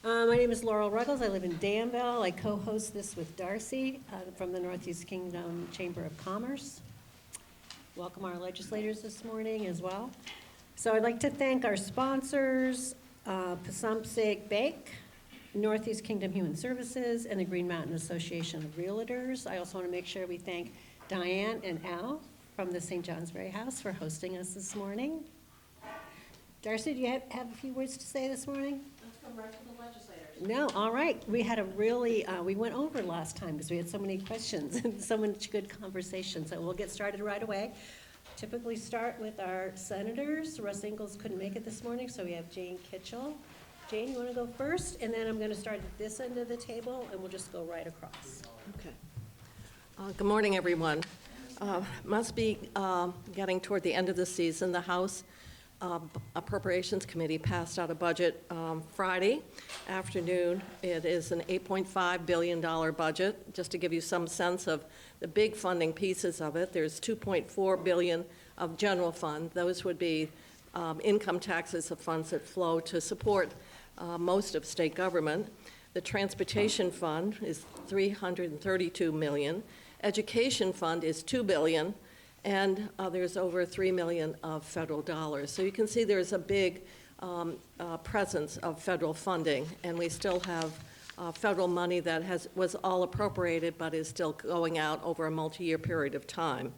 My name is Laurel Ruggles. I live in Danville. I co-host this with Darcy from the Northeast Kingdom Chamber of Commerce. Welcome our legislators this morning as well. So I'd like to thank our sponsors, Passumpsic Bank, Northeast Kingdom Human Services, and the Green Mountain Association of Realtors. I also want to make sure we thank Diane and Al from the St. Johnsbury House for hosting us this morning. Darcy, do you have a few words to say this morning? Let's go right to the legislators. No, all right. We had a really, we went over last time because we had so many questions and so much good conversation. So we'll get started right away. Typically start with our senators. Russ Ingalls couldn't make it this morning, so we have Jane Kitchell. Jane, you want to go first? And then I'm going to start at this end of the table, and we'll just go right across. Okay. Good morning, everyone. Must be getting toward the end of the season. The House Appropriations Committee passed out a budget Friday afternoon. It is an $8.5 billion budget. Just to give you some sense of the big funding pieces of it, there's $2.4 billion of general fund. Those would be income taxes of funds that flow to support most of state government. The transportation fund is $332 million. Education fund is $2 billion. And there's over $3 million of federal dollars. So you can see there's a big presence of federal funding, and we still have federal money that was all appropriated but is still going out over a multi-year period of time.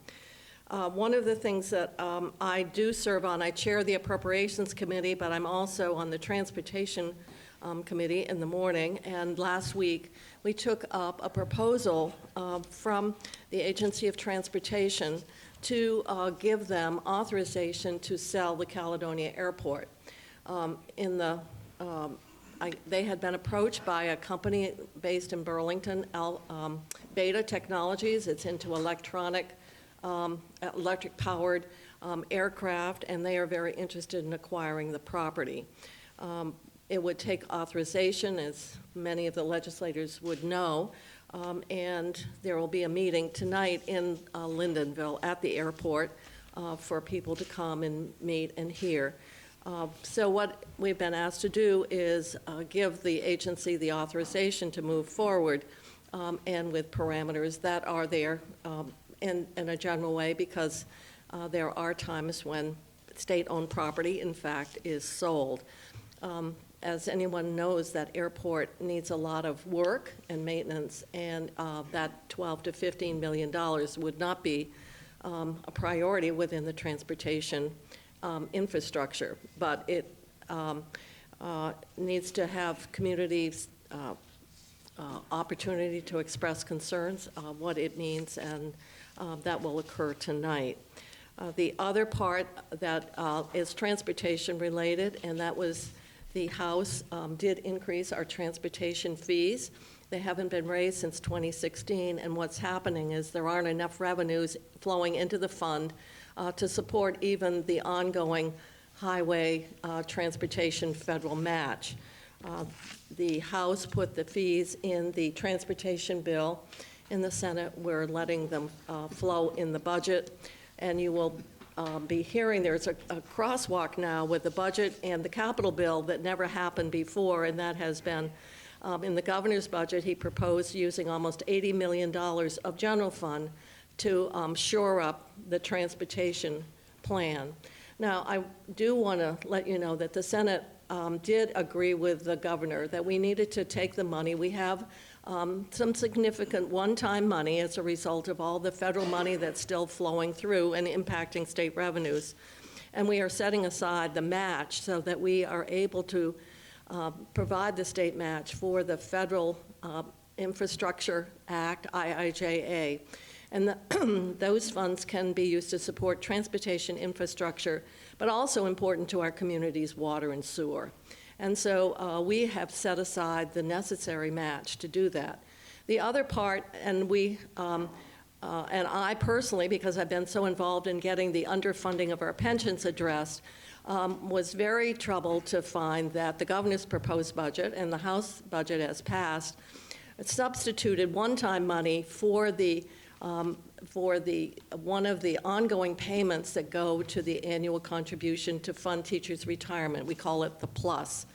One of the things that I do serve on, I chair the Appropriations Committee, but I'm also on the Transportation Committee in the morning, and last week we took up a proposal from the Agency of Transportation to give them authorization to sell the Caledonia Airport. They had been approached by a company based in Burlington, Beta Technologies. It's into electric-powered aircraft, and they are very interested in acquiring the property. It would take authorization, as many of the legislators would know, and there will be a meeting tonight in Lyndonville at the airport for people to come and meet and hear. So what we've been asked to do is give the agency the authorization to move forward and with parameters that are there in a general way, because there are times when state-owned property, in fact, is sold. As anyone knows, that airport needs a lot of work and maintenance, and that $12 to $15 million would not be a priority within the transportation infrastructure. But it needs to have communities opportunity to express concerns, what it means, and that will occur tonight. The other part that is transportation related, and that was the House did increase our transportation fees. They haven't been raised since 2016, and what's happening is there aren't enough revenues flowing into the fund to support even the ongoing highway transportation federal match. The House put the fees in the transportation bill. In the Senate, we're letting them flow in the budget, and you will be hearing there's a crosswalk now with the budget and the capital bill that never happened before, and that has been in the governor's budget. He proposed using almost $80 million of general fund to shore up the transportation plan. Now, I do want to let you know that the Senate did agree with the governor that we needed to take the money. We have some significant one-time money as a result of all the federal money that's still flowing through and impacting state revenues. And we are setting aside the match so that we are able to provide the state match for the Federal Infrastructure Act, IIJA. And those funds can be used to support transportation infrastructure, but also important to our community's water and sewer. And so we have set aside the necessary match to do that. The other part, and I personally, because I've been so involved in getting the underfunding of our pensions addressed, was very troubled to find that the governor's proposed budget and the House budget as passed substituted one-time money for one of the ongoing payments that go to the annual contribution to fund teachers' retirement. We call it the PLUS.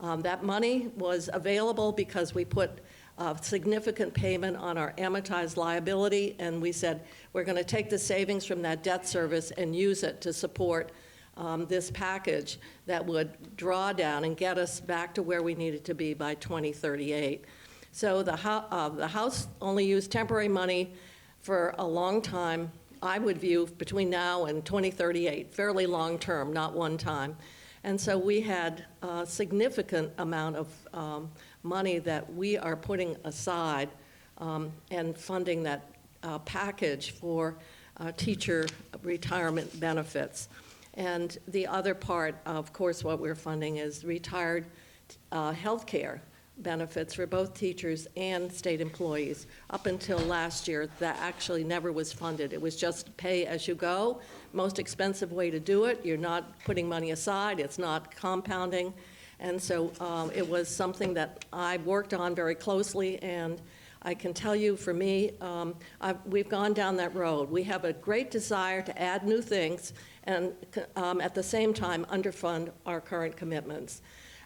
That money was available because we put a significant payment on our amortized liability, and we said we're going to take the savings from that debt service and use it to support this package that would draw down and get us back to where we needed to be by 2038. So the House only used temporary money for a long time. I would view between now and 2038, fairly long term, not one time. And so we had a significant amount of money that we are putting aside and funding that package for teacher retirement benefits. And the other part, of course, what we're funding is retired health care benefits for both teachers and state employees. Up until last year, that actually never was funded. It was just pay as you go. Most expensive way to do it. You're not putting money aside. It's not compounding. And so it was something that I worked on very closely, and I can tell you, for me, we've gone down that road. We have a great desire to add new things and at the same time underfund our current commitments.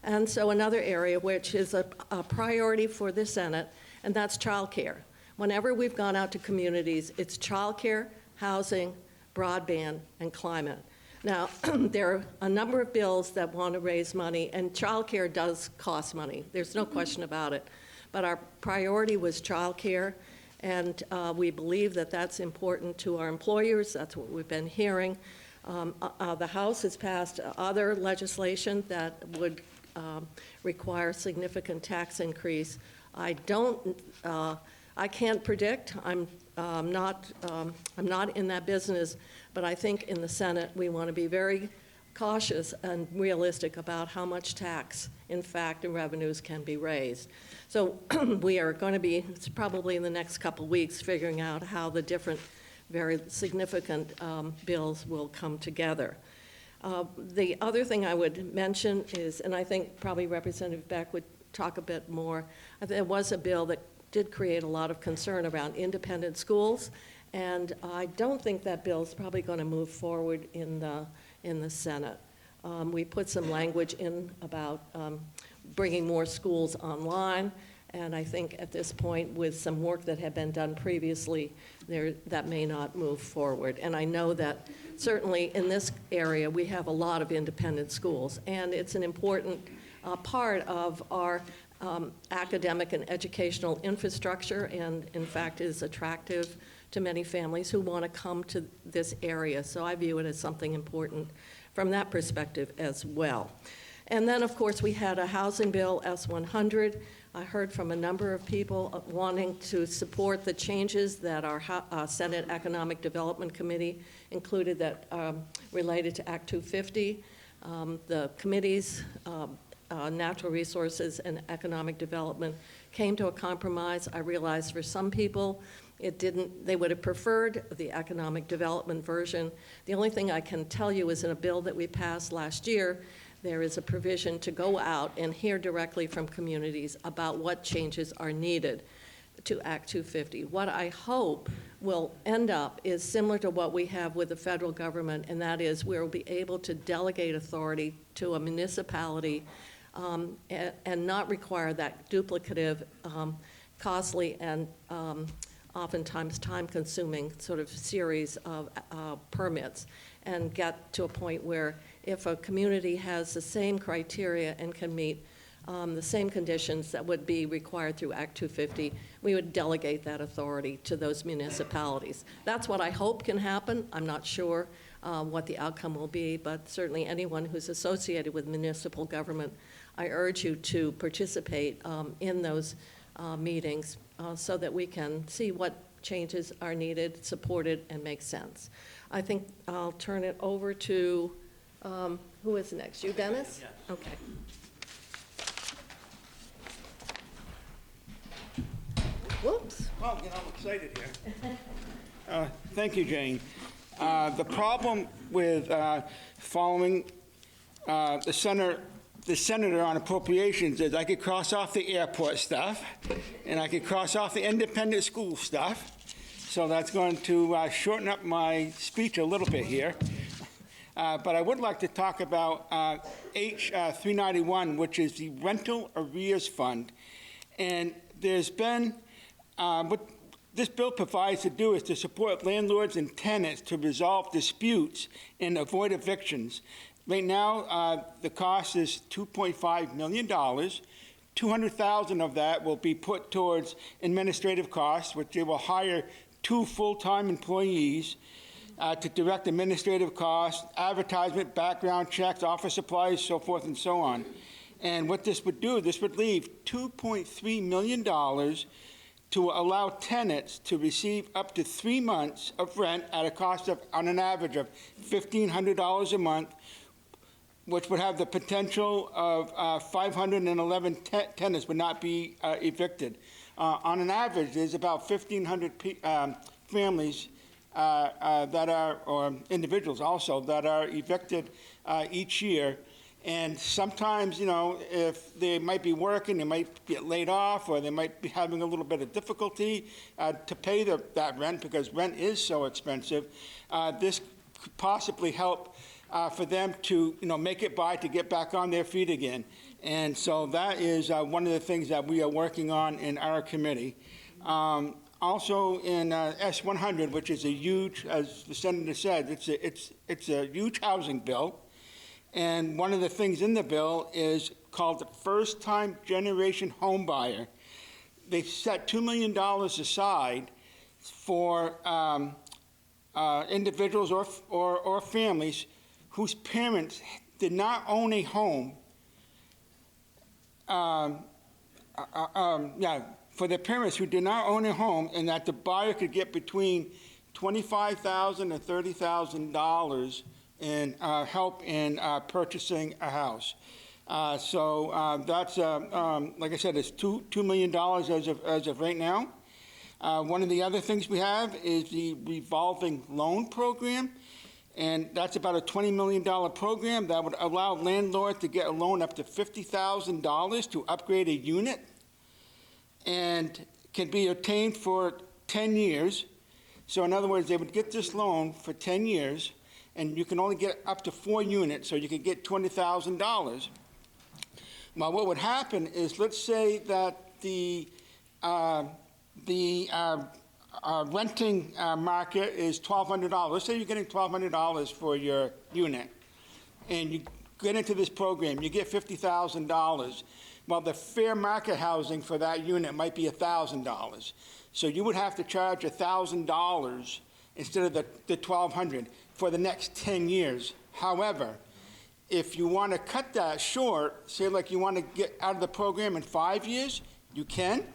And so another area which is a priority for the Senate, and that's childcare. Whenever we've gone out to communities, it's childcare, housing, broadband, and climate. Now, there are a number of bills that want to raise money, and childcare does cost money. There's no question about it. But our priority was childcare, and we believe that that's important to our employers. That's what we've been hearing. The House has passed other legislation that would require significant tax increase. I can't predict. I'm not in that business, but I think in the Senate we want to be very cautious and realistic about how much tax, in fact, and revenues can be raised. So we are going to be, it's probably in the next couple weeks, figuring out how the different very significant bills will come together. The other thing I would mention is, and I think probably Representative Beck would talk a bit more, there was a bill that did create a lot of concern around independent schools, and I don't think that bill is probably going to move forward in the Senate. We put some language in about bringing more schools online, and I think at this point, with some work that had been done previously, that may not move forward. And I know that certainly in this area, we have a lot of independent schools, and it's an important part of our academic and educational infrastructure, and in fact is attractive to many families who want to come to this area. So I view it as something important from that perspective as well. And then, of course, we had a housing bill, S-100. I heard from a number of people wanting to support the changes that our Senate Economic Development Committee included that related to Act 250. The committees, Natural Resources and Economic Development, came to a compromise. I realize for some people they would have preferred the economic development version. The only thing I can tell you is in a bill that we passed last year, there is a provision to go out and hear directly from communities about what changes are needed to Act 250. What I hope will end up is similar to what we have with the federal government, and that is we'll be able to delegate authority to a municipality and not require that duplicative, costly, and oftentimes time-consuming sort of series of permits, and get to a point where if a community has the same criteria and can meet the same conditions that would be required through Act 250, we would delegate that authority to those municipalities. That's what I hope can happen. I'm not sure what the outcome will be, but certainly anyone who's associated with municipal government, I urge you to participate in those meetings so that we can see what changes are needed, supported, and make sense. I think I'll turn it over to, who is next? You, Dennis? Yeah. Okay. Whoops. Well, I'm excited here. Thank you, Jane. The problem with following the senator on appropriations is I could cross off the airport stuff, and I could cross off the independent school stuff. So that's going to shorten up my speech a little bit here. But I would like to talk about H 391, which is the Rental Arrears Fund. And there's been, what this bill provides to do is to support landlords and tenants to resolve disputes and avoid evictions. Right now, the cost is $2.5 million. $200,000 of that will be put towards administrative costs, which they will hire 2 full-time employees to direct administrative costs, advertisement, background checks, office supplies, so forth and so on. And what this would do, this would leave $2.3 million to allow tenants to receive up to 3 months of rent at a cost of, on an average of $1,500 a month, which would have the potential of 511 tenants would not be evicted. On an average, there's about 1,500 families that are, or individuals also, that are evicted each year. And sometimes, you know, if they might be working, they might get laid off, or they might be having a little bit of difficulty to pay that rent because rent is so expensive. This could possibly help for them to, you know, make it by to get back on their feet again. And so that is one of the things that we are working on in our committee. Also in S100, which is a huge, as the senator said, it's a huge housing bill. And one of the things in the bill is called the first-time generation home buyer. They set $2 million aside for individuals or families whose parents did not own a home. For the parents who did not own a home, and that the buyer could get between $25,000 and $30,000 in help in purchasing a house. So that's, like I said, it's $2 million as of right now. One of the other things we have is the revolving loan program, and that's about a $20 million program that would allow landlords to get a loan up to $50,000 to upgrade a unit, and can be obtained for 10 years. So in other words, they would get this loan for 10 years, and you can only get up to 4 units, so you could get $20,000. Well, what would happen is, let's say that the renting market is $1,200. Let's say you're getting $1,200 for your unit, and you get into this program, you get $50,000. Well, the fair market housing for that unit might be $1,000. So you would have to charge $1,000 instead of the $1,200 for the next 10 years. However, if you want to cut that short, say like you want to get out of the program in 5 years, you can.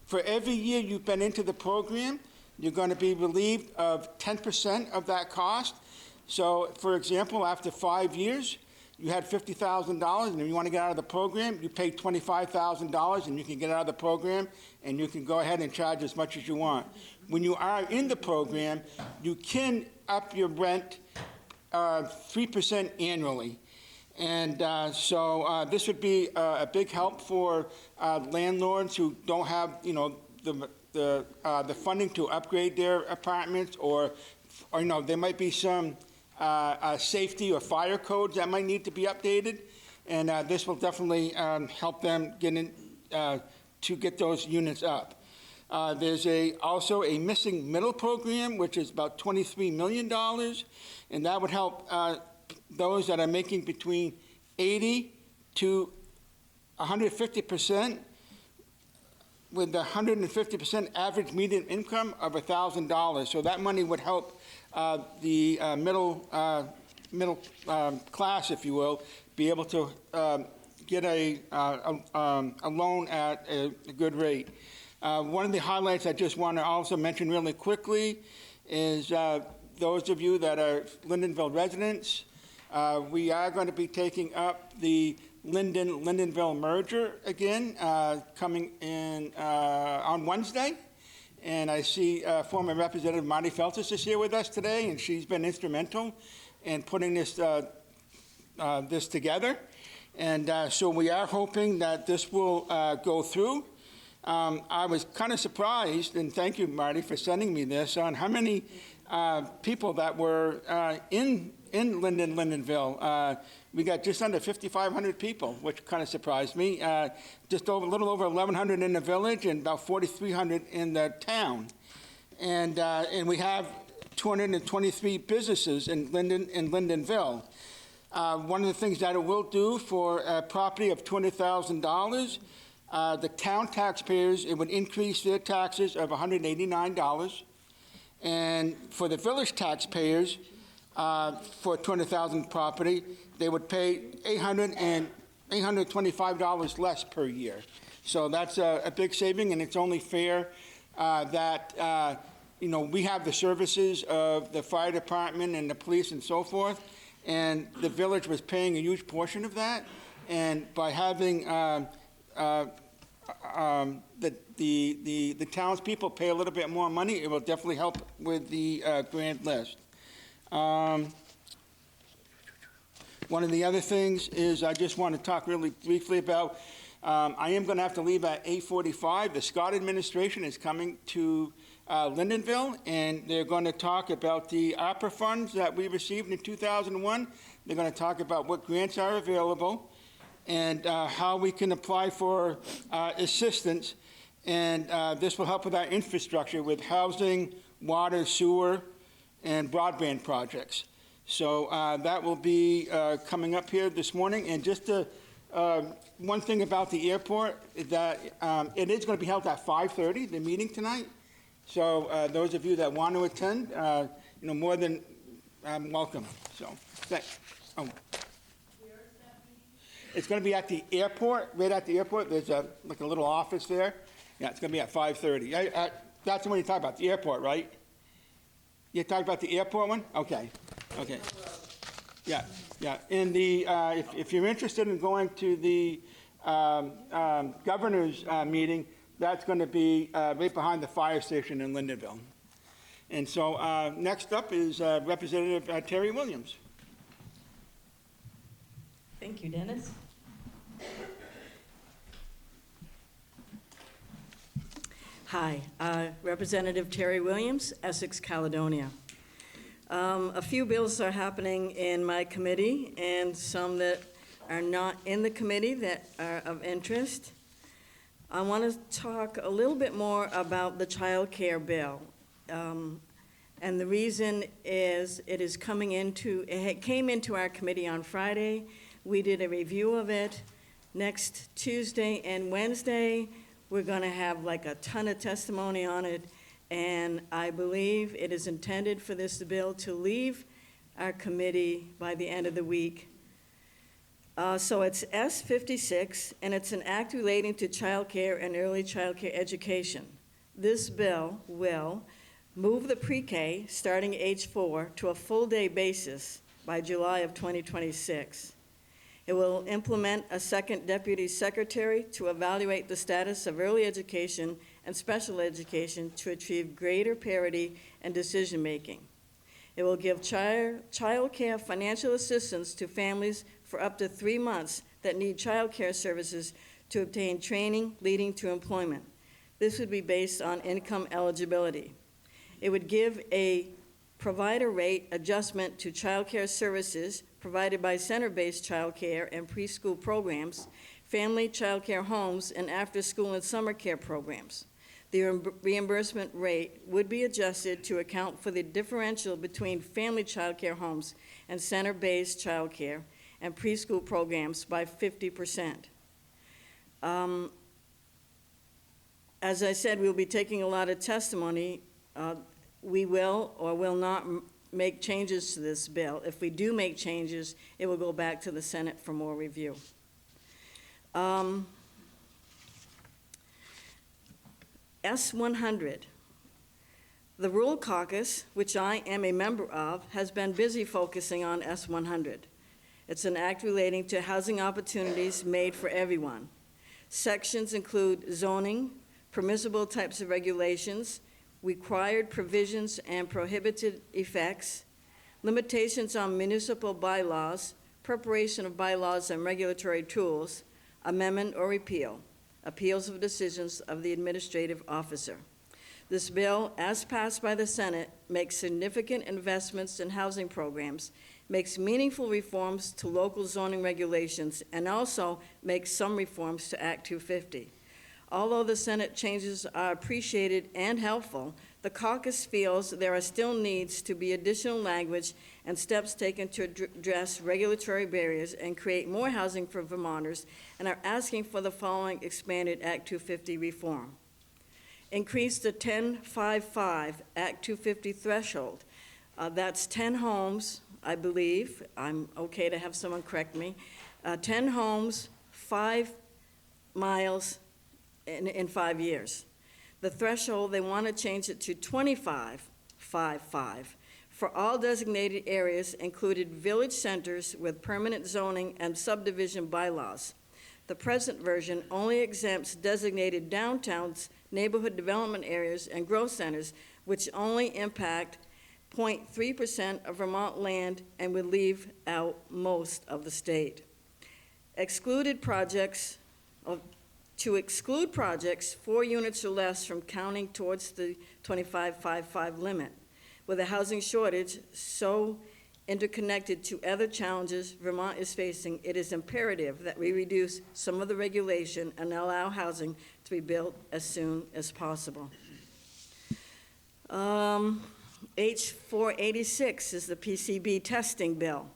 For every year you've been into the program, you're going to be relieved of 10% of that cost. So, for example, after 5 years, you had $50,000, and if you want to get out of the program, you pay $25,000, and you can get out of the program, and you can go ahead and charge as much as you want. When you are in the program, you can up your rent 3% annually. And so this would be a big help for landlords who don't have, you know, the funding to upgrade their apartments, or you know, there might be some safety or fire codes that might need to be updated, and this will definitely help them get in to get those units up. There's also a missing middle program, which is about $23 million, and that would help those that are making between 80 to 150%, with the 150% average median income of $1,000. So that money would help the middle class, if you will, be able to get a loan at a good rate. One of the highlights I just want to also mention really quickly is those of you that are Lindenville residents, we are going to be taking up the Lindenville merger again, coming in on Wednesday. And I see former Representative Marty Feltus is here with us today, and she's been instrumental in putting this together. And so we are hoping that this will go through. I was kind of surprised, and thank you, Marty, for sending me this, on how many people that were in Lindenville. We got just under 5,500 people, which kind of surprised me. Just a little over 1,100 in the village and about 4,300 in the town. And we have 223 businesses in Lindenville. One of the things that it will do for a property of $200,000, the town taxpayers, it would increase their taxes of $189. And for the village taxpayers, for $200,000 property, they would pay $825 less per year. So that's a big saving, and it's only fair that we have the services of the fire department and the police and so forth, and the village was paying a huge portion of that. And by having the townspeople pay a little bit more money, it will definitely help with the grand list. One of the other things is I just want to talk really briefly about, I am going to have to leave at 8:45. The Scott administration is coming to Lindenville, and they're going to talk about the ARPA funds that we received in 2001. They're going to talk about what grants are available and how we can apply for assistance. And this will help with our infrastructure with housing, water, sewer, and broadband projects. So that will be coming up here this morning. And just one thing about the airport is that it is going to be held at 5:30, the meeting tonight. So those of you that want to attend, more than welcome. So, it's going to be at the airport, right at the airport. There's like a little office there. Yeah, it's going to be at 5:30. That's the one you talk about, the airport, right? You talking about the airport one? Okay. Yeah. And if you're interested in going to the governor's meeting, that's going to be right behind the fire station in Lindenville. And so next up is Representative Terry Williams. Thank you, Dennis. Hi, Representative Terry Williams, Essex, Caledonia. A few bills are happening in my committee and some that are not in the committee that are of interest. I want to talk a little bit more about the child care bill. And the reason is it came into our committee on Friday. We did a review of it. Next Tuesday and Wednesday, we're going to have like a ton of testimony on it. And I believe it is intended for this bill to leave our committee by the end of the week. So it's S56, and it's an act relating to child care and early child care education. This bill will move the pre-K, starting age 4, to a full-day basis by July of 2026. It will implement a second deputy secretary to evaluate the status of early education and special education to achieve greater parity and decision-making. It will give child care financial assistance to families for up to 3 months that need child care services to obtain training leading to employment. This would be based on income eligibility. It would give a provider rate adjustment to child care services provided by center-based child care and preschool programs, family child care homes, and after-school and summer care programs. The reimbursement rate would be adjusted to account for the differential between family child care homes and center-based child care and preschool programs by 50%. As I said, we'll be taking a lot of testimony. We will or will not make changes to this bill. If we do make changes, it will go back to the Senate for more review. S100. The Rural Caucus, which I am a member of, has been busy focusing on S100. It's an act relating to housing opportunities made for everyone. Sections include zoning, permissible types of regulations, required provisions and prohibited effects, limitations on municipal bylaws, preparation of bylaws and regulatory tools, amendment or repeal, appeals of decisions of the administrative officer. This bill, as passed by the Senate, makes significant investments in housing programs, makes meaningful reforms to local zoning regulations, and also makes some reforms to Act 250. Although the Senate changes are appreciated and helpful, the caucus feels there are still needs to be additional language and steps taken to address regulatory barriers and create more housing for Vermonters, and are asking for the following expanded Act 250 reform. Increase the 10-5-5 Act 250 threshold. That's 10 homes, I believe. I'm okay to have someone correct me. 10 homes, 5 miles in 5 years. The threshold, they want to change it to 25-5-5 for all designated areas, included village centers with permanent zoning and subdivision bylaws. The present version only exempts designated downtowns, neighborhood development areas, and growth centers, which only impact 0.3% of Vermont land and would leave out most of the state. To exclude projects 4 units or less from counting towards the 25-5-5 limit. With a housing shortage so interconnected to other challenges Vermont is facing, it is imperative that we reduce some of the regulation and allow housing to be built as soon as possible. H486 is the PCB testing bill.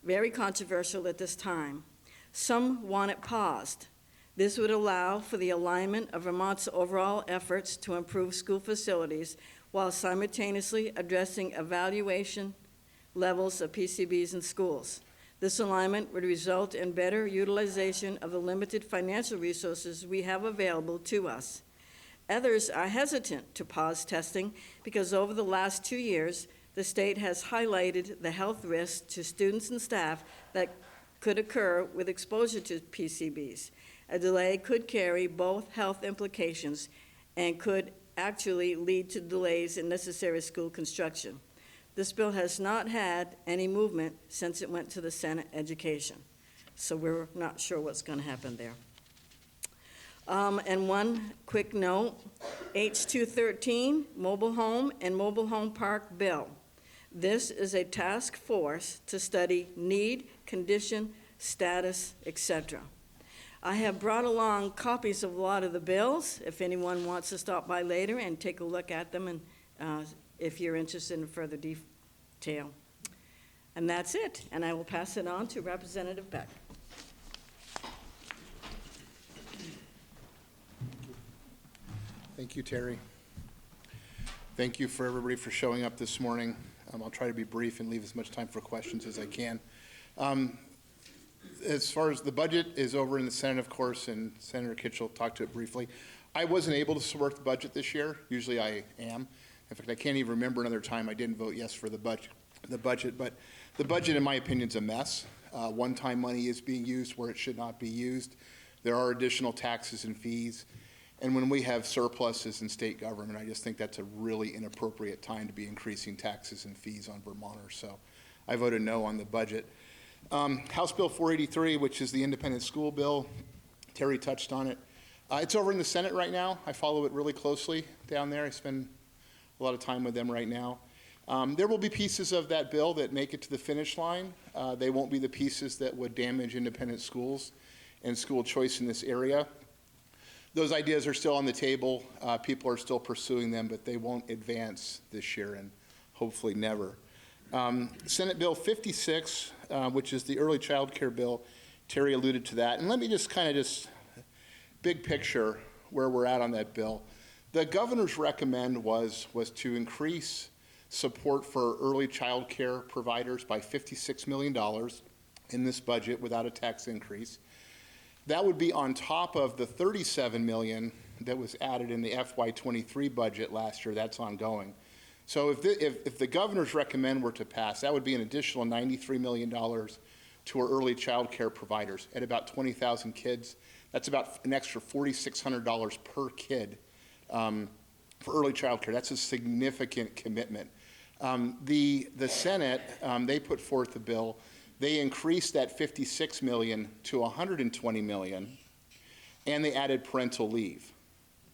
Very controversial at this time. Some want it paused. This would allow for the alignment of Vermont's overall efforts to improve school facilities while simultaneously addressing evaluation levels of PCBs in schools. This alignment would result in better utilization of the limited financial resources we have available to us. Others are hesitant to pause testing because over the last 2 years, the state has highlighted the health risks to students and staff that could occur with exposure to PCBs. A delay could carry both health implications and could actually lead to delays in necessary school construction. This bill has not had any movement since it went to the Senate Education, so we're not sure what's going to happen there. And one quick note, H213, Mobile Home and Mobile Home Park Bill. This is a task force to study need, condition, status, etc. I have brought along copies of a lot of the bills if anyone wants to stop by later and take a look at them, and if you're interested in further detail. And that's it, and I will pass it on to Representative Beck. Thank you, Terry. Thank you for everybody for showing up this morning. I'll try to be brief and leave as much time for questions as I can. As far as the budget is over in the Senate, of course, and Senator Kitchell talked to it briefly. I wasn't able to support the budget this year. Usually I am. In fact, I can't even remember another time I didn't vote yes for the budget. But the budget, in my opinion, is a mess. One-time money is being used where it should not be used. There are additional taxes and fees. And when we have surpluses in state government, I just think that's a really inappropriate time to be increasing taxes and fees on Vermonters. So I voted no on the budget. House Bill 483, which is the independent school bill, Terry touched on it. It's over in the Senate right now. I follow it really closely down there. I spend a lot of time with them right now. There will be pieces of that bill that make it to the finish line. They won't be the pieces that would damage independent schools and school choice in this area. Those ideas are still on the table. People are still pursuing them, but they won't advance this year and hopefully never. Senate Bill 56, which is the early child care bill, Terry alluded to that. And let me just big picture where we're at on that bill. The governor's recommend was to increase support for early child care providers by $56 million in this budget without a tax increase. That would be on top of the $37 million that was added in the FY23 budget last year. That's ongoing. So if the governor's recommend were to pass, that would be an additional $93 million to our early child care providers at about 20,000 kids. That's about an extra $4,600 per kid for early child care. That's a significant commitment. The Senate, they put forth a bill. They increased that $56 million to $120 million, and they added parental leave.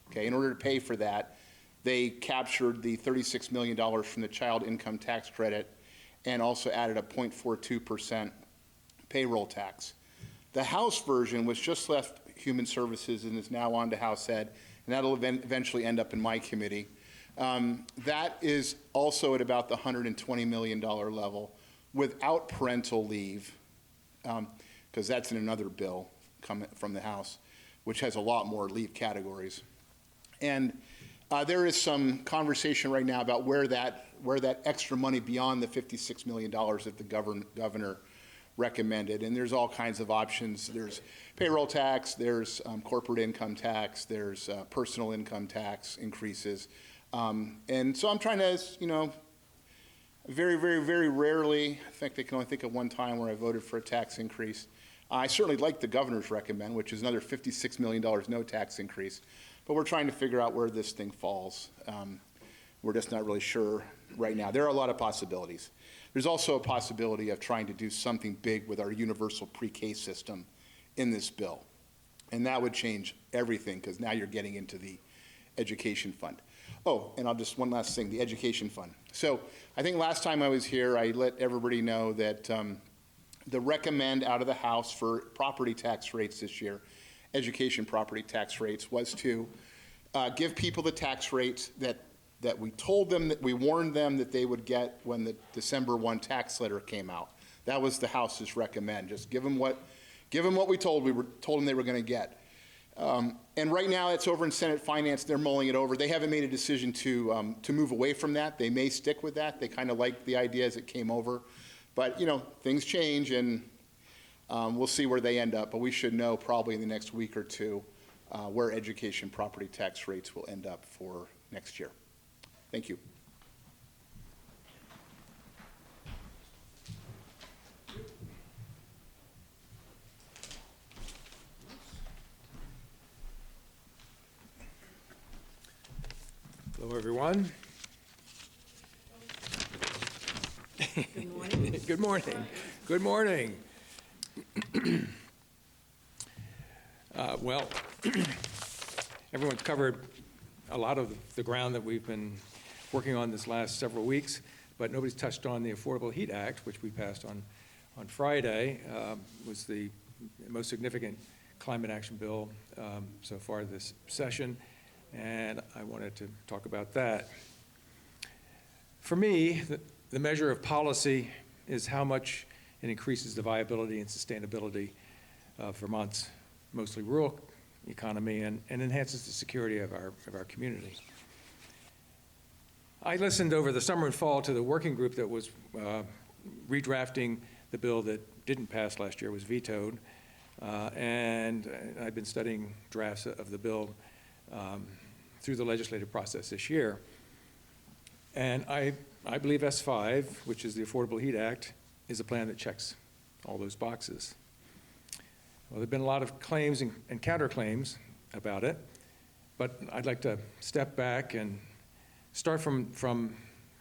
Okay, in order to pay for that, they captured the $36 million from the child income tax credit and also added a 0.42% payroll tax. The House version was just left Human Services and is now on to House Ed, and that'll eventually end up in my committee. That is also at about the $120 million level without parental leave, because that's in another bill coming from the House, which has a lot more leave categories. And there is some conversation right now about where that extra money beyond the $56 million that the governor recommended, and there's all kinds of options. There's payroll tax, there's corporate income tax, there's personal income tax increases. And so I'm trying to, very, very, very rarely, I think they can only think of one time where I voted for a tax increase. I certainly like the governor's recommend, which is another $56 million no tax increase. But we're trying to figure out where this thing falls. We're just not really sure right now. There are a lot of possibilities. There's also a possibility of trying to do something big with our universal pre-K system in this bill. And that would change everything, because now you're getting into the education fund. Oh, and one last thing, the education fund. So I think last time I was here, I let everybody know that the recommend out of the House for property tax rates this year, education property tax rates, was to give people the tax rates that we told them, that we warned them that they would get when the December 1 tax letter came out. That was the House's recommend. Just give them what we told them they were going to get. And right now it's over in Senate Finance. They're mulling it over. They haven't made a decision to move away from that. They may stick with that. They kind of like the idea as it came over. But, things change, and we'll see where they end up. But we should know probably in the next week or two where education property tax rates will end up for next year. Thank you. Hello, everyone. Good morning. Good morning. Good morning. Well, everyone's covered a lot of the ground that we've been working on this last several weeks, but nobody's touched on the Affordable Heat Act, which we passed on Friday. Was the most significant climate action bill so far this session, and I wanted to talk about that. For me, the measure of policy is how much it increases the viability and sustainability of Vermont's mostly rural economy and enhances the security of our community. I listened over the summer and fall to the working group that was redrafting the bill that didn't pass last year, was vetoed, and I've been studying drafts of the bill through the legislative process this year. And I believe S5, which is the Affordable Heat Act, is a plan that checks all those boxes. Well, there have been a lot of claims and counterclaims about it, but I'd like to step back and start from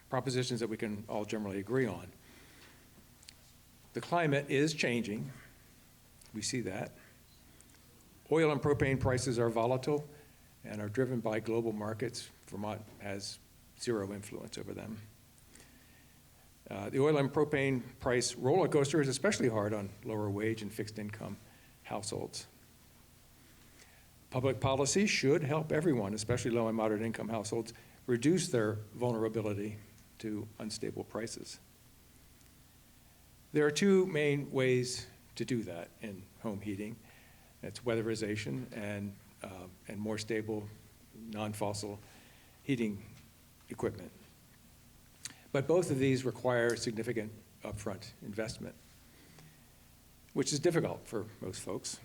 propositions that we can all generally agree on. The climate is changing. We see that. Oil and propane prices are volatile and are driven by global markets. Vermont has zero influence over them. The oil and propane price roller coaster is especially hard on lower wage and fixed income households. Public policy should help everyone, especially low and moderate income households, reduce their vulnerability to unstable prices. There are two main ways to do that in home heating. It's weatherization and more stable, non-fossil heating equipment. But both of these require significant upfront investment, which is difficult for most folks,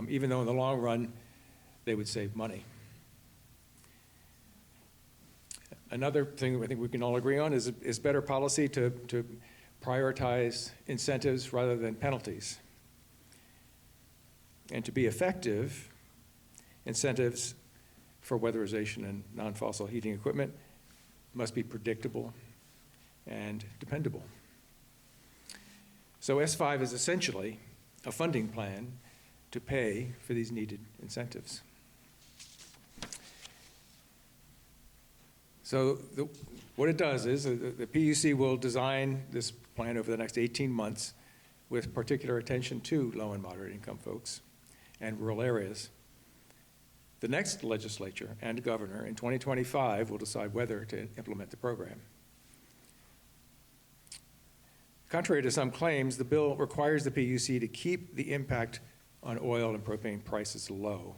even though in the long run, they would save money. Another thing I think we can all agree on is better policy to prioritize incentives rather than penalties. And to be effective, incentives for weatherization and non-fossil heating equipment must be predictable and dependable. So S5 is essentially a funding plan to pay for these needed incentives. What it does is the PUC will design this plan over the next 18 months with particular attention to low and moderate income folks and rural areas. The next legislature and governor in 2025 will decide whether to implement the program. Contrary to some claims, the bill requires the PUC to keep the impact on oil and propane prices low,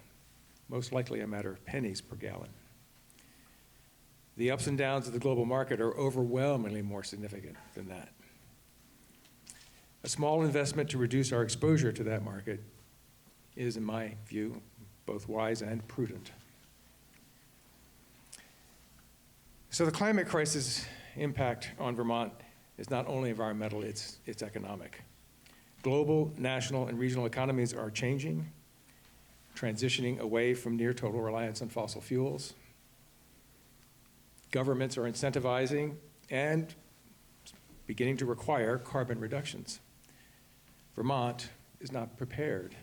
most likely a matter of pennies per gallon. The ups and downs of the global market are overwhelmingly more significant than that. A small investment to reduce our exposure to that market is, in my view, both wise and prudent. So the climate crisis impact on Vermont is not only environmental, it's economic. Global, national, and regional economies are changing, transitioning away from near total reliance on fossil fuels. Governments are incentivizing and beginning to require carbon reductions. Vermont is not prepared.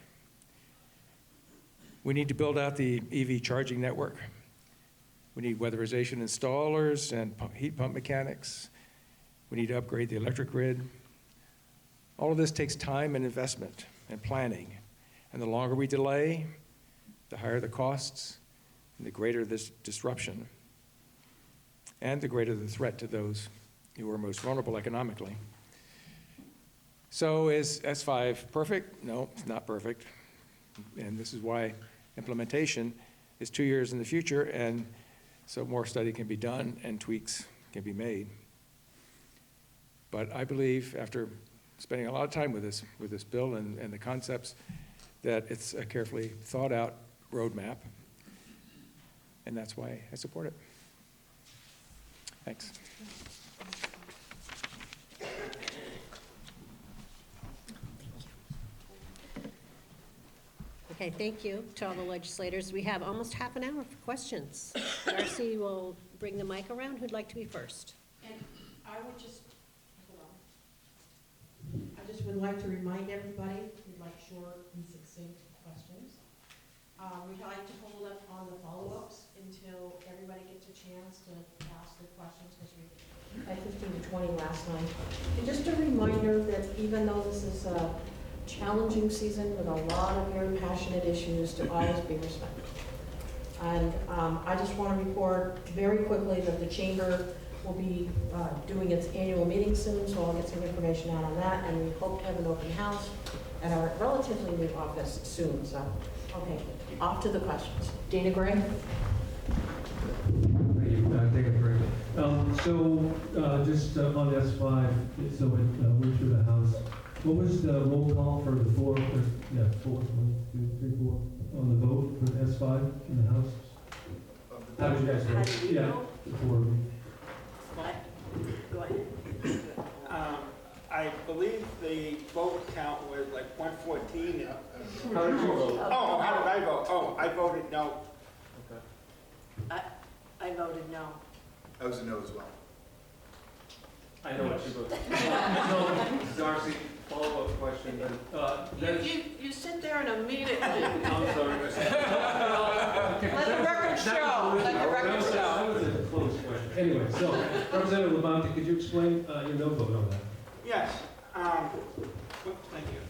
We need to build out the EV charging network. We need weatherization installers and heat pump mechanics. We need to upgrade the electric grid. All of this takes time and investment and planning. And the longer we delay, the higher the costs, and the greater this disruption, and the greater the threat to those who are most vulnerable economically. So is S5 perfect? No, it's not perfect. And this is why implementation is 2 years in the future, and so more study can be done and tweaks can be made. But I believe, after spending a lot of time with this bill and the concepts, that it's a carefully thought out roadmap, and that's why I support it. Thanks. Okay, thank you to all the legislators. We have almost half an hour for questions. Darcy will bring the mic around. Who'd like to be first? And I would just, hold on. I just would like to remind everybody, we'd like short and succinct questions. We'd like to hold up on the follow-ups until everybody gets a chance to ask their questions, because we had 15 to 20 last night. And just a reminder that even though this is a challenging season with a lot of very passionate issues, to always be respectful. And I just want to report very quickly that the Chamber will be doing its annual meeting soon, so I'll get some information out on that, and we hope to have an open house at our relatively new office soon. So, okay, off to the questions. Dana Gray? Thank you. David Gray. Just on S5, so it went through the House. What was the roll call for the four, 1, 2, 3, 4, on the vote for S5 in the House? How did you guys vote? How did we Yeah, vote? the four of you. What? Go ahead. I believe the vote count was like 114. How did you vote? Oh, how did I vote? Oh, I voted no. I voted no. I was a no as well. I know what you voted. So, Darcy, follow-up question then. You sit there in a meeting. I'm sorry. Let the record show. Let the record show. That was a close question. Anyway, so Representative Labonte, could you explain your no vote on that? Yes. Thank you.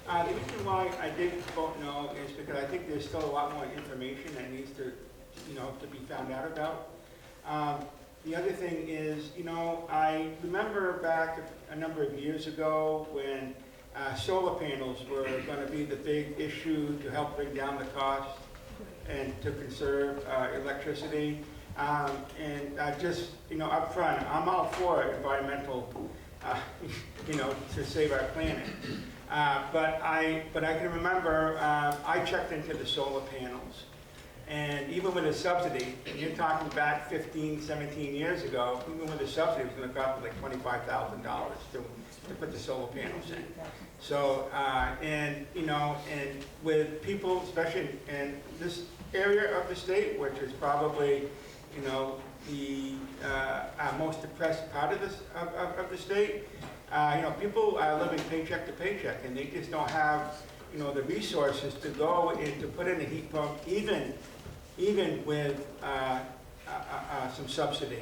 The reason why I did vote no is because I think there's still a lot more information that needs to, to be found out about. The other thing is, I remember back a number of years ago when solar panels were going to be the big issue to help bring down the cost and to conserve electricity. And just, up front, I'm all for environmental, to save our planet. But I can remember I checked into the solar panels. And even with a subsidy, and you're talking back 15, 17 years ago, even with a subsidy, it was going to cost like $25,000 to put the solar panels in. So, and with people, especially in this area of the state, which is probably, the most depressed part of this of the state, people are living paycheck to paycheck, and they just don't have, the resources to go and to put in a heat pump, even with some subsidy.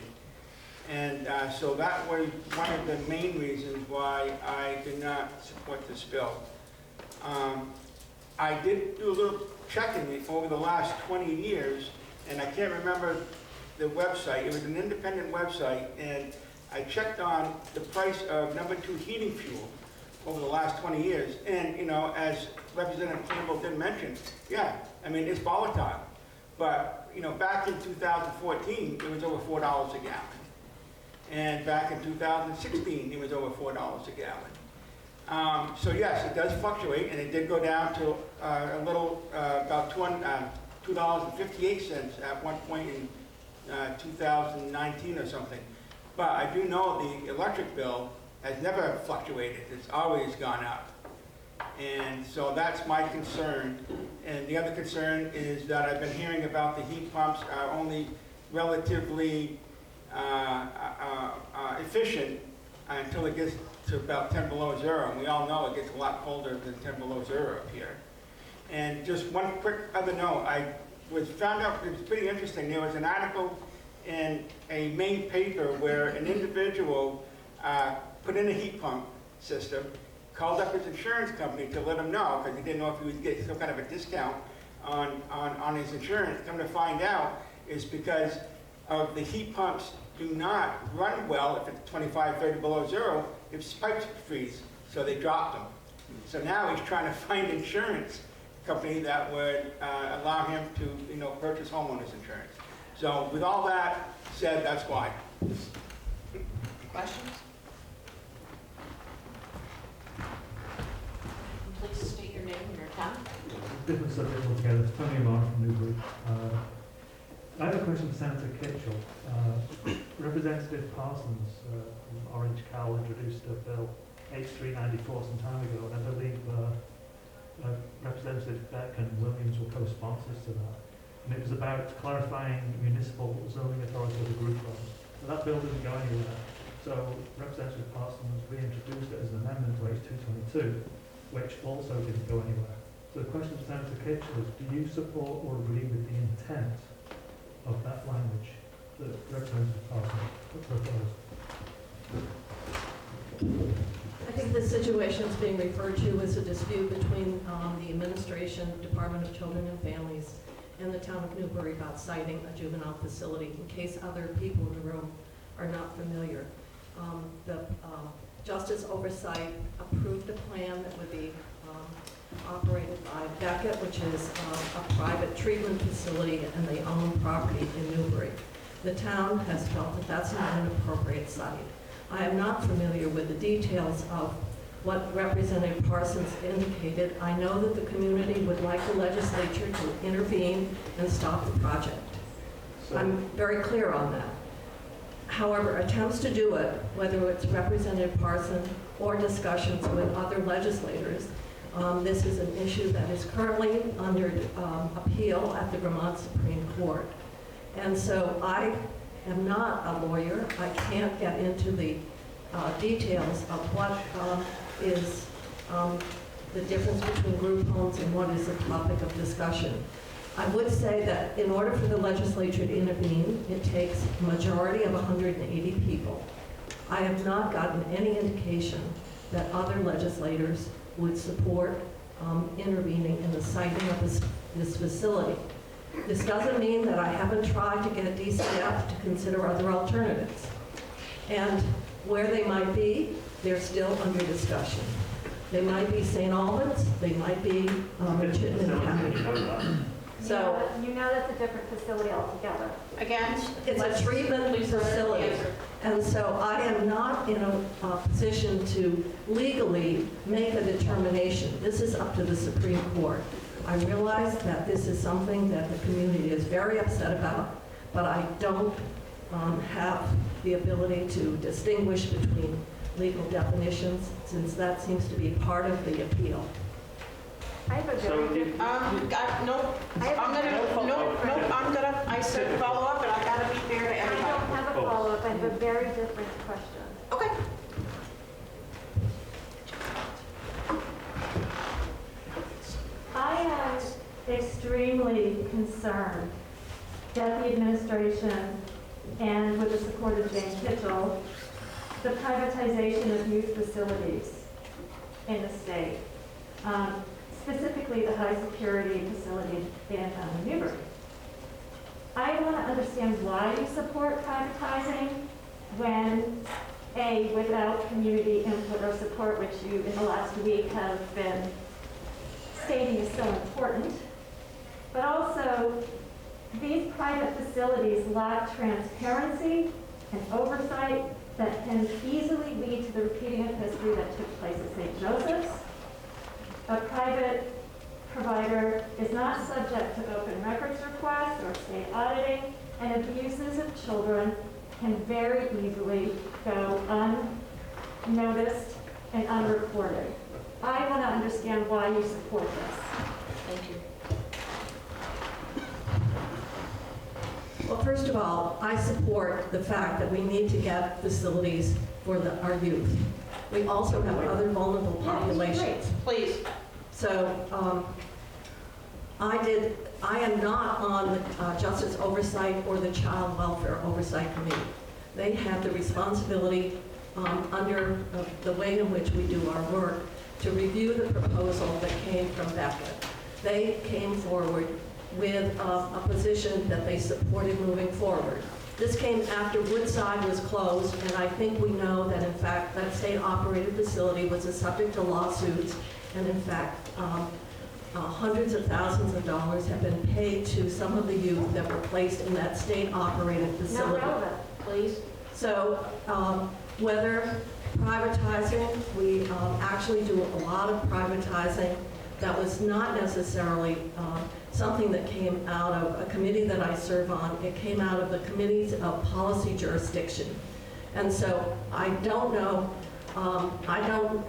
And so that was one of the main reasons why I did not support this bill. I did do a little checking over the last 20 years, and I can't remember the website. It was an independent website, and I checked on the price of number 2 heating fuel over the last 20 years. And, you know, as Representative Campbell did mention, yeah, I mean, it's volatile. But, you know, back in 2014, it was over $4 a gallon. And back in 2016, it was over $4 a gallon. So yes, it does fluctuate, and it did go down to a little, about $2.58 at one point in 2019 or something. But I do know the electric bill has never fluctuated. It's always gone up. And so that's my concern. And the other concern is that I've been hearing about the heat pumps are only relatively efficient until it gets to about 10 below zero. And we all know it gets a lot colder than 10 below zero up here. And just one quick other note, I found out, it was pretty interesting. There was an article in a main paper where an individual put in a heat pump system, called up his insurance company to let him know, because he didn't know if he would get some kind of a discount on his insurance. Come to find out is because of the heat pumps do not run well if it's 25, 30 below zero, if pipes freeze, so they dropped them. So now he's trying to find insurance company that would allow him to, you know, purchase homeowners insurance. So with all that said, that's why. Questions? Please state your name and your town. Different subject altogether. Tony Amar from Newbury. I have a question for Senator Kitchell. Representative Parsons from Orange Cow introduced a bill, H394, some time ago, and I believe Representative Beck and Williams were co-sponsors to that. And it was about clarifying municipal zoning authority of the group laws. So that bill didn't go anywhere. So Representative Parsons reintroduced it as an amendment to H222, which also didn't go anywhere. So the question to Senator Kitchell is, do you support or agree with the intent of that language that Representative Parsons proposed? I think the situation that's being referred to is a dispute between the administration, Department of Children and Families, and the town of Newbury about citing a juvenile facility. In case other people in the room are not familiar, the Justice Oversight approved a plan that would be operated by Beckett, which is a private treatment facility, and they own property in Newbury. The town has felt that that's not an appropriate site. I am not familiar with the details of what Representative Parsons indicated. I know that the community would like the legislature to intervene and stop the project. I'm very clear on that. However, attempts to do it, whether it's Representative Parsons or discussions with other legislators, this is an issue that is currently under appeal at the Vermont Supreme Court. And so I am not a lawyer. I can't get into the details of what is the difference between group homes and what is a topic of discussion. I would say that in order for the legislature to intervene, it takes a majority of 180 people. I have not gotten any indication that other legislators would support intervening in the siting of this facility. This doesn't mean that I haven't tried to get DCF to consider other alternatives. And where they might be, they're still under discussion. They might be St. Albans, they might be Chittenden County. So you know that's a different facility altogether. Again, it's a treatment facility. And so I am not in a position to legally make a determination. This is up to the Supreme Court. I realize that this is something that the community is very upset about, but I don't have the ability to distinguish between legal definitions, since that seems to be part of the appeal. I have a very different. I said follow up, and I gotta be fair to I everybody. don't have a follow-up. I have a very different question. Okay. I am extremely concerned that the administration and with the support of Jane Kitchell, the privatization of youth facilities in the state, specifically the high-security facility in Newbury. I want to understand why you support privatizing when, A, without community input or support, which you in the last week have been stating is so important, but also these private facilities lack transparency and oversight that can easily lead to the repeating of history that took place at St. Joseph's. A private provider is not subject to open records requests or state auditing, and abuses of children can very easily go unnoticed and unreported. I want to understand why you support this. Thank you. Well, first of all, I support the fact that we need to get facilities for our youth. We also have other vulnerable populations. Please. So I am not on the Justice Oversight or the Child Welfare Oversight Committee. They have the responsibility under the way in which we do our work to review the proposal that came from Beckett. They came forward with a position that they supported moving forward. This came after Woodside was closed, and I think we know that, in fact, that state-operated facility was a subject to lawsuits, and in fact, hundreds of thousands of dollars have been paid to some of the youth that were placed in that state-operated facility. Not relevant. Please. So whether privatizing, we actually do a lot of privatizing. That was not necessarily something that came out of a committee that I serve on. It came out of the committees of policy jurisdiction. And so I don't know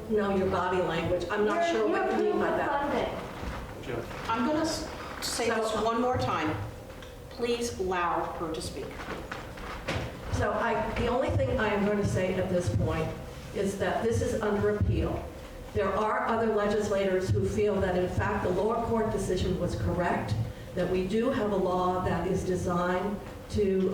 your body language. I'm not sure what you mean by that. I'm going to say this one more time. Please allow her to speak. So the only thing I am going to say at this point is that this is under appeal. There are other legislators who feel that, in fact, the lower court decision was correct, that we do have a law that is designed to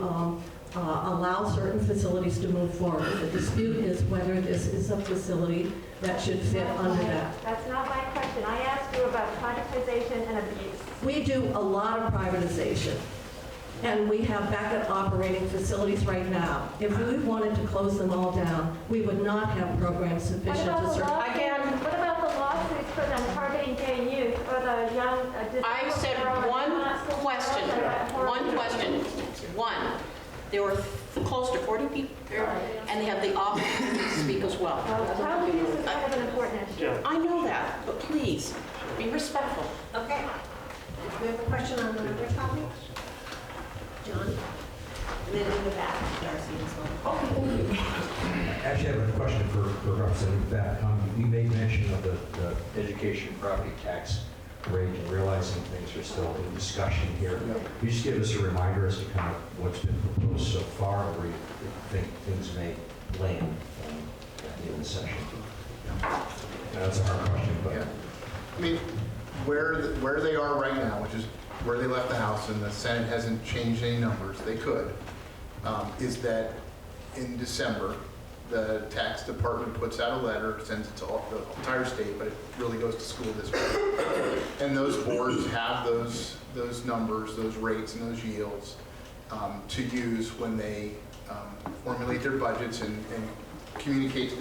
allow certain facilities to move forward. The dispute is whether this is a facility that should fit under that. That's not my question. I asked you about privatization and abuse. We do a lot of privatization, and we have backup operating facilities right now. If we wanted to close them all down, we would not have programs sufficient to serve. What about the lawsuits for them targeting gay youth or the young I said one question. One question. One. There were close to 40 people there, and they have the opportunity to speak as well. Child abuse is kind of an important issue. I know that, but please, be respectful. Okay. We have a question on another topic? John? And then in the back, Darcy as well. Actually, I have a question for Representative Beck. You made mention of the education property tax rate and realizing things are still in discussion here. Can you just give us a reminder as to kind of what's been proposed so far, or where you think things may land at the end of the session? That's a hard question, but... Yeah. I mean, where they are right now, which is where they left the House, and the Senate hasn't changed any numbers, they could, is that in December, the tax department puts out a letter, sends it to the entire state, but it really goes to school districts. And those boards have those numbers, those rates, and those yields to use when they formulate their budgets and communicate to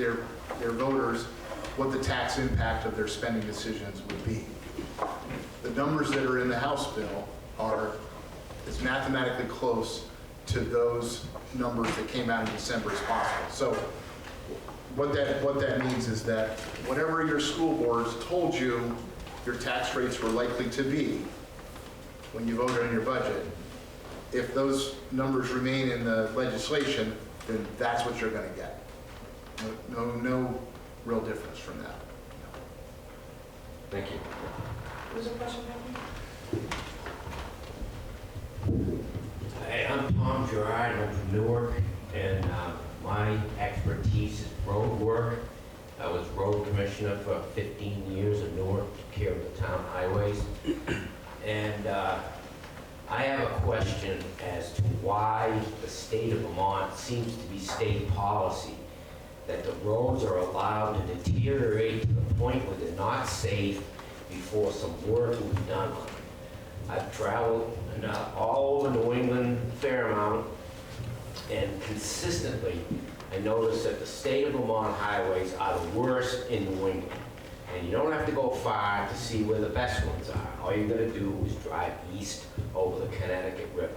their voters what the tax impact of their spending decisions would be. The numbers that are in the House bill are as mathematically close to those numbers that came out in December as possible. So what that means is that whatever your school boards told you your tax rates were likely to be when you voted on your budget, if those numbers remain in the legislation, then that's what you're going to get. No real difference from that. Thank you. Was there a question, Becky? Hey, I'm Tom Gerard, I'm from Newark, and my expertise is road work. I was road commissioner for 15 years in Newark, took care of the town highways. And I have a question as to why the state of Vermont seems to be state policy that the roads are allowed to deteriorate to the point where they're not safe before some work will be done on them. I've traveled all over New England a fair amount, and consistently I notice that the state of Vermont highways are the worst in New England. And you don't have to go far to see where the best ones are. All you gotta do is drive east over the Connecticut River.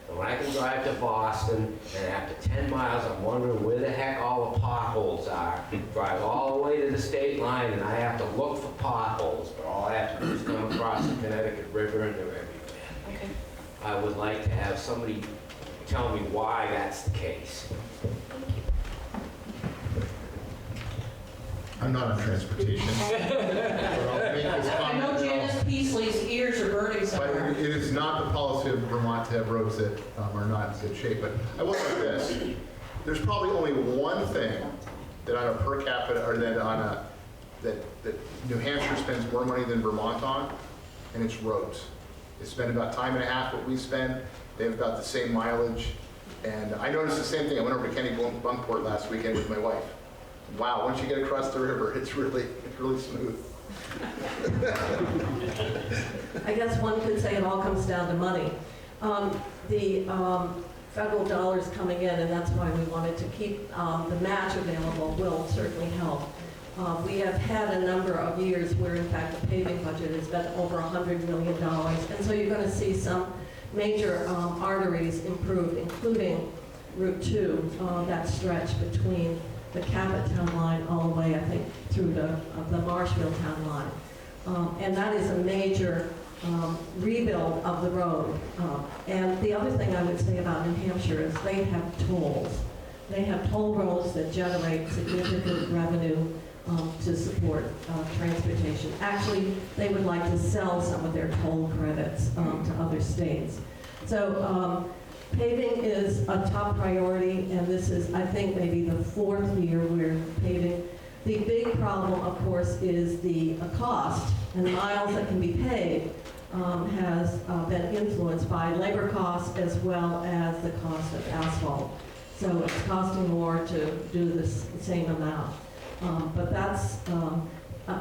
And when I can drive to Boston, and after 10 miles, I'm wondering where the heck all the potholes are. Drive all the way to the state line, and I have to look for potholes, but all I have to do is come across the Connecticut River, and they're everywhere. Okay. I would like to have somebody tell me why that's the case. I'm not on transportation. I know Janice Peasley's ears are burning But somewhere. it is not the policy of Vermont to have roads that are not in good shape. But I will say this, there's probably only one thing that on a per capita, or that on a, that New Hampshire spends more money than Vermont on, and it's roads. They spend about time and a half what we spend. They have about the same mileage. And I noticed the same thing. I went over to Kennebunkport last weekend with my wife. Wow, once you get across the river, it's really smooth. I guess one could say it all comes down to money. The federal dollars coming in, and that's why we wanted to keep the match available, will certainly help. We have had a number of years where, in fact, the paving budget has been over $100 million, and so you're going to see some major arteries improved, including Route 2, that stretch between the Cabot town line all the way, I think, through the Marshville town line. And that is a major rebuild of the road. And the other thing I would say about New Hampshire is they have tolls. They have toll roads that generate significant revenue to support transportation. Actually, they would like to sell some of their toll credits to other states. So paving is a top priority, and this is, I think, maybe the 4th year we're paving. The big problem, of course, is the cost, and the miles that can be paid has been influenced by labor costs as well as the cost of asphalt. So it's costing more to do this same amount. But that's,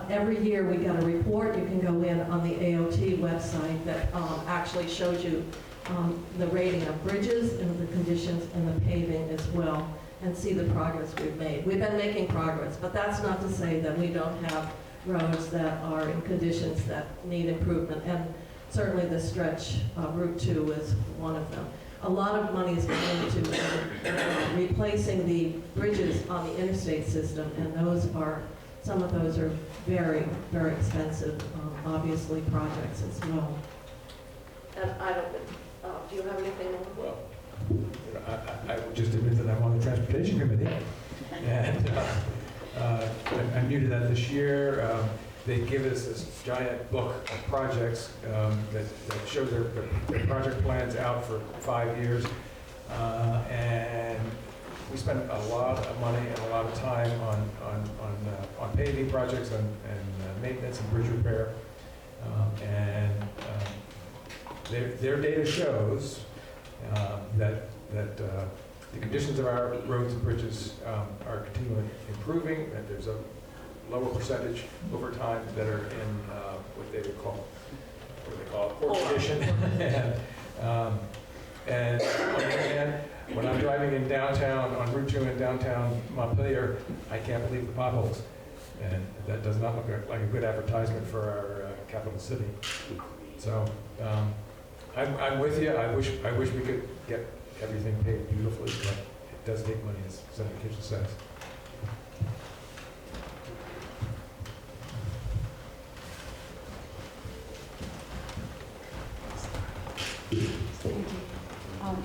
every year we get a report. You can go in on the AOT website that actually shows you the rating of bridges and the conditions and the paving as well, and see the progress we've made. We've been making progress, but that's not to say that we don't have roads that are in conditions that need improvement, and certainly the stretch of Route 2 is one of them. A lot of money is going into replacing the bridges on the interstate system, and some of those are very, very expensive, obviously, projects as well. And I don't think, do you have anything more? Well, I would just admit that I'm on the Transportation Committee, and I'm new to that this year. They give us this giant book of projects that show their project plans out for 5 years, and we spend a lot of money and a lot of time on paving projects and maintenance and bridge repair, and their data shows that the conditions of our roads and bridges are continually improving, that there's a lower percentage over time that are in what they would call, poor condition. And on the other hand, when I'm driving in downtown, on Route 2 in downtown Montpelier, I can't believe the potholes. And that does not look like a good advertisement for our capital city. So I'm with you. I wish we could get everything paved beautifully, but it does take money, as Senator Kitchen says.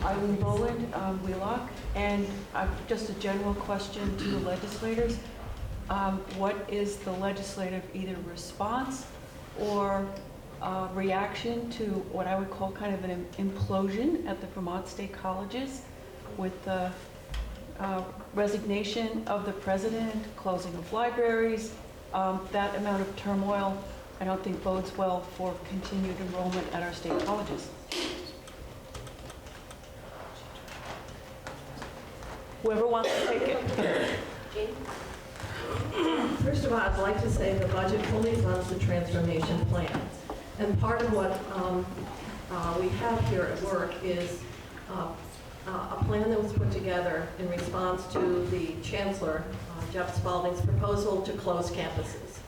Eileen Boland, Wheelock, and just a general question to the legislators. What is the legislative either response or reaction to what I would call kind of an implosion at the Vermont State Colleges with the resignation of the president, closing of libraries? That amount of turmoil, I don't think bodes well for continued enrollment at our state colleges. Whoever wants to take it. First of all, I'd like to say the budget fully funds the transformation plan. And part of what we have here at work is a plan that was put together in response to the Chancellor, Jeff Spalding's proposal to close campuses,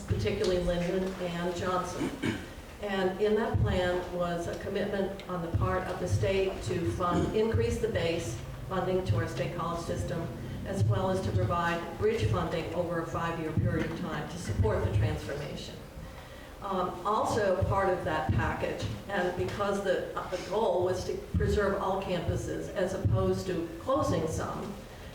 particularly Linden and Johnson. And in that plan was a commitment on the part of the state to increase the base funding to our state college system, as well as to provide bridge funding over a 5-year period of time to support the transformation. Also part of that package, and because the goal was to preserve all campuses as opposed to closing some,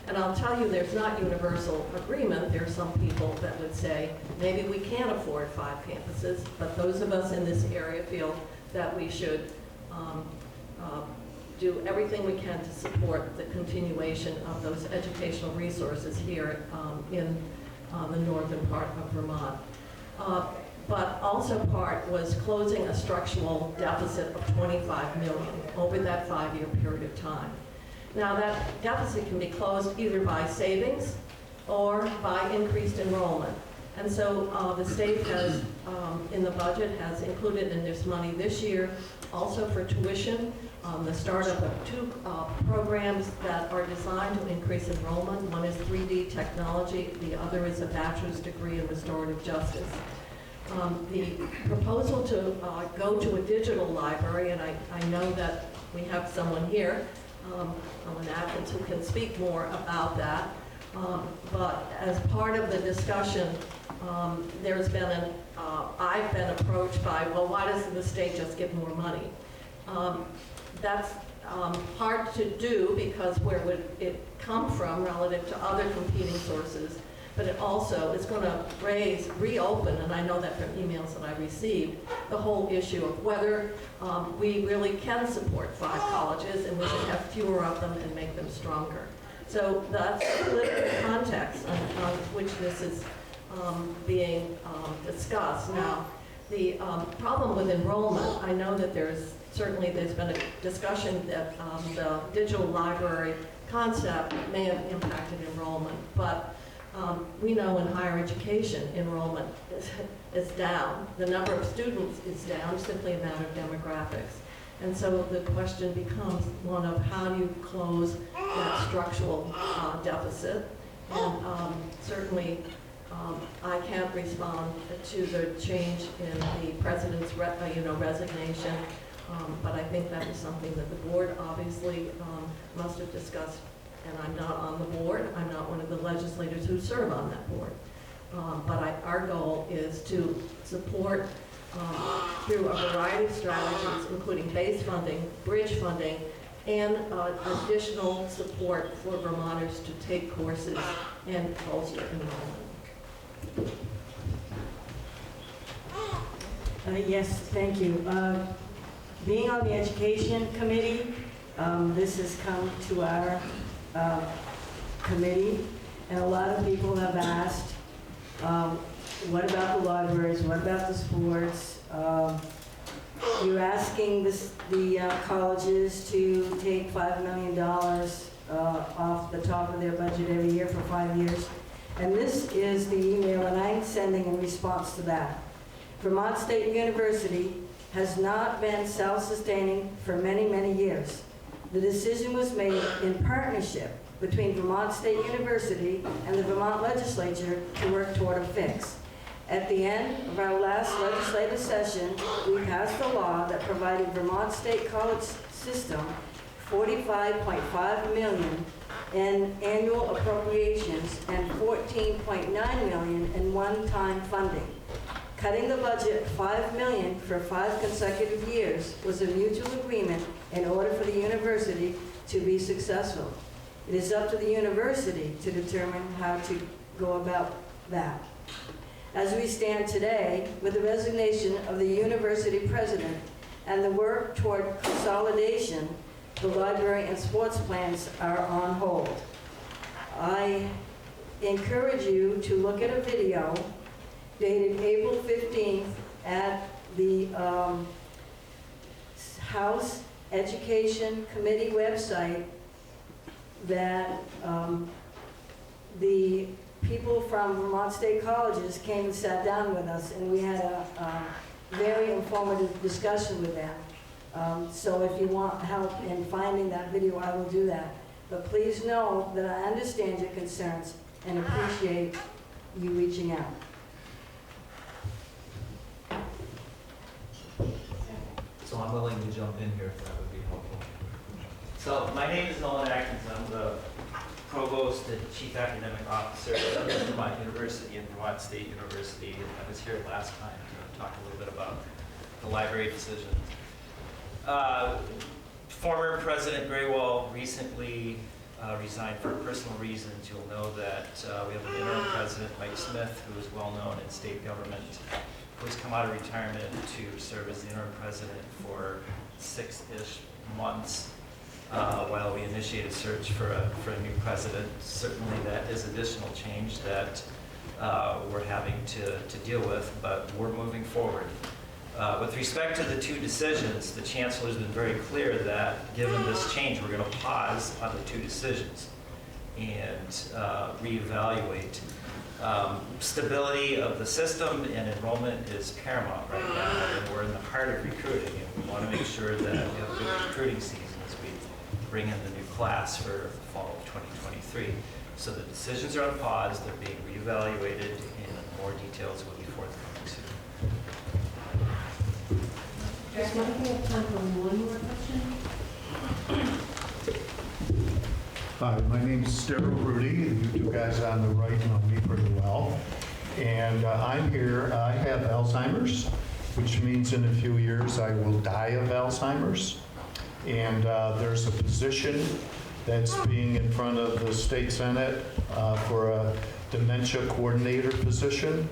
and I'll tell you there's not universal agreement. There are some people that would say maybe we can't afford 5 campuses, but those of us in this area feel that we should do everything we can to support the continuation of those educational resources here in the northern part of Vermont. But also part was closing a structural deficit of $25 million over that 5-year period of time. Now that deficit can be closed either by savings or by increased enrollment. And so the state has, in the budget, has included in this money this year also for tuition, the startup of 2 programs that are designed to increase enrollment. One is 3D technology, the other is a bachelor's degree in restorative justice. The proposal to go to a digital library, and I know that we have someone here, someone Athens, who can speak more about that. But as part of the discussion, there's been I've been approached by, well, why doesn't the state just give more money? That's hard to do because where would it come from relative to other competing sources? But it also is going to reopen, and I know that from emails that I received, the whole issue of whether we really can support 5 colleges and we should have fewer of them and make them stronger. So that's the political context on which this is being discussed. Now, the problem with enrollment, I know that there's been a discussion that the digital library concept may have impacted enrollment, but we know in higher education enrollment is down. The number of students is down, simply a matter of demographics. And so the question becomes one of how do you close that structural deficit? And certainly I can't respond to the change in the president's resignation, but I think that is something that the board obviously must have discussed. And I'm not on the board. I'm not one of the legislators who serve on that board. But our goal is to support through a variety of strategies, including base funding, bridge funding, and additional support for Vermonters to take courses and bolster enrollment. Yes, thank you. Being on the Education Committee, this has come to our committee, and a lot of people have asked, what about the libraries, what about the sports? You're asking the colleges to take $5 million off the top of their budget every year for 5 years. And this is the email that I'm sending in response to that. Vermont State University has not been self-sustaining for many, many years. The decision was made in partnership between Vermont State University and the Vermont legislature to work toward a fix. At the end of our last legislative session, we passed a law that provided Vermont State College System $45.5 million in annual appropriations and $14.9 million in one-time funding. Cutting the budget $5 million for 5 consecutive years was a mutual agreement in order for the university to be successful. It is up to the university to determine how to go about that. As we stand today, with the resignation of the university president and the work toward consolidation, the library and sports plans are on hold. I encourage you to look at a video dated April 15th at the House Education Committee website. that the people from Vermont State Colleges came and sat down with us, and we had a very informative discussion with them. So if you want help in finding that video, I will do that. But please know that I understand your concerns and appreciate you reaching out. So I'm willing to jump in here if that would be helpful. So my name is Nolan Atkins. I'm the provost and chief academic officer at Vermont University and Vermont State University. And I was here last time to talk a little bit about the library decisions. Former President Graywall recently resigned for personal reasons. You'll know that we have an interim president, Mike Smith, who is well known in state government, who's come out of retirement to serve as the interim president for 6-ish months while we initiate a search for a new president. Certainly that is additional change that we're having to deal with, but we're moving forward. With respect to the two decisions, the chancellor has been very clear that given this change, we're going to pause on the two decisions and reevaluate. Stability of the system and enrollment is paramount right now, and we're in the heart of recruiting, and we want to make sure that we have a good recruiting season as we bring in the new class for the fall of 2023. So the decisions are on pause, they're being reevaluated, and more details will be forthcoming soon. Just one thing, I have time for one more question. Hi, my name is Daryl Rudy. You two guys on the right know me pretty well. And I'm here, I have Alzheimer's, which means in a few years I will die of Alzheimer's. And there's a position that's being in front of the State Senate for a dementia coordinator position.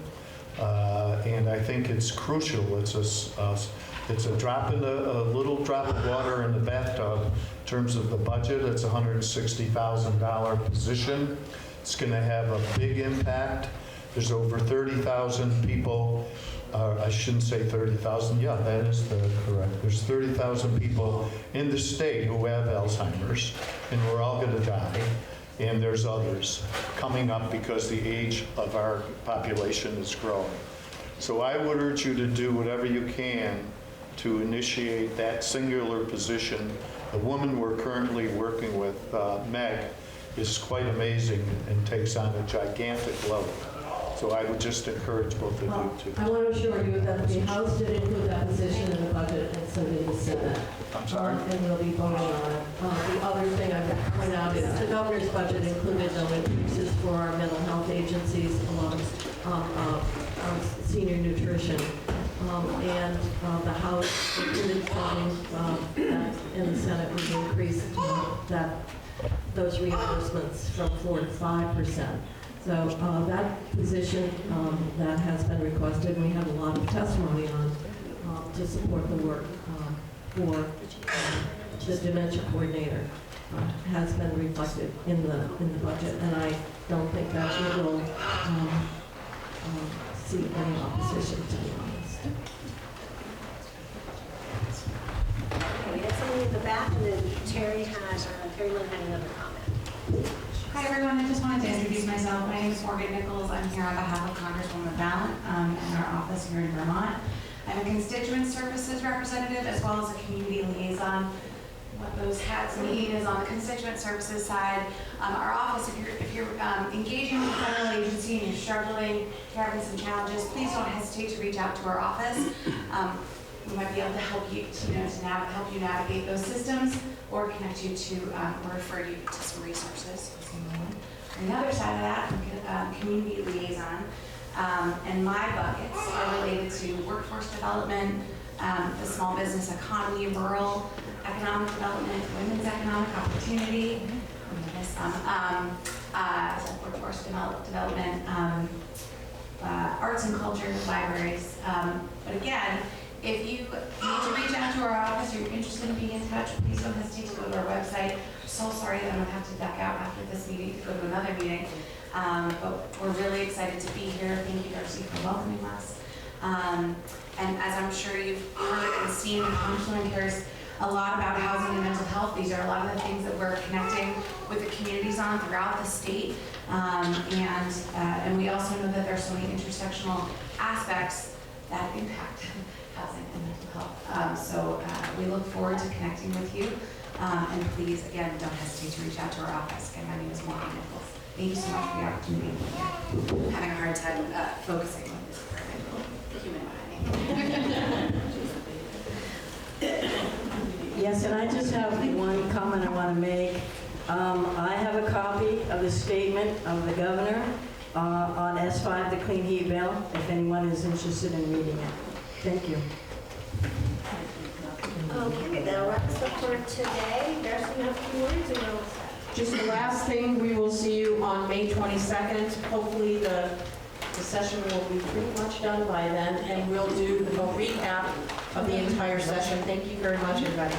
And I think it's crucial. It's a drop in a little drop of water in the bathtub in terms of the budget. It's a $160,000 position. It's going to have a big impact. There's over 30,000 people. I shouldn't say 30,000. Yeah, that is correct. There's 30,000 people in the state who have Alzheimer's, and we're all going to die. And there's others coming up because the age of our population is growing. So I would urge you to do whatever you can to initiate that singular position. The woman we're currently working with, Meg, is quite amazing and takes on a gigantic load. So I would just encourage both of you to. I want to assure you that the House did include that position in the budget, and so did the Senate. I'm sorry? And we'll be voting on it. The other thing I would point out is the governor's budget included no increases for our mental health agencies, along senior nutrition. And the House included funding that in the Senate was increased those reimbursements from 4% to 5%. So that position that has been requested, we have a lot of testimony on to support the work for the dementia coordinator has been reflected in the budget, and I don't think that you will see any opposition, to be honest. Okay, we have somebody in the back, and then Terry Lynn had another comment. Hi everyone, I just wanted to introduce myself. My name is Morgan Nichols. I'm here on behalf of Congresswoman Ballant in our office here in Vermont. I'm a constituent services representative as well as a community liaison. What those hats mean is on the constituent services side, our office, if you're engaging with a federal agency and you're struggling, you're having some challenges, please don't hesitate to reach out to our office. We might be able to help you, help you navigate those systems, or connect you to, or refer you to some resources. On the other side of that, I'm a community liaison, and my buckets are related to workforce development, the small business economy, rural economic development, women's economic opportunity, workforce development, arts and culture, libraries. But again, if you need to reach out to our office or you're interested in being in touch, please don't hesitate to go to our website. I'm so sorry that I'm going to have to duck out after this meeting to go to another meeting. But we're really excited to be here. Thank you, Darcy, for welcoming us. And as I'm sure you've heard and seen, Congresswoman Harris a lot about housing and mental health. These are a lot of the things that we're connecting with the communities on throughout the state. And we also know that there's so many intersectional aspects that impact housing and mental health. So we look forward to connecting with you. And please, again, don't hesitate to reach out to our office. Again, my name is Morgan Nichols. Thank you so much for the opportunity. I'm having a hard time focusing on this human behind me. Yes, and I just have one comment I want to make. I have a copy of the statement of the governor on S5, the Clean Heat Bill, if anyone is interested in reading it. Thank you. Okay, that wraps up for today. Darcy, you have a few words or no? Just the last thing, we will see you on May 22nd. Hopefully the session will be pretty much done by then, and we'll do a recap of the entire session. Thank you very much, everybody.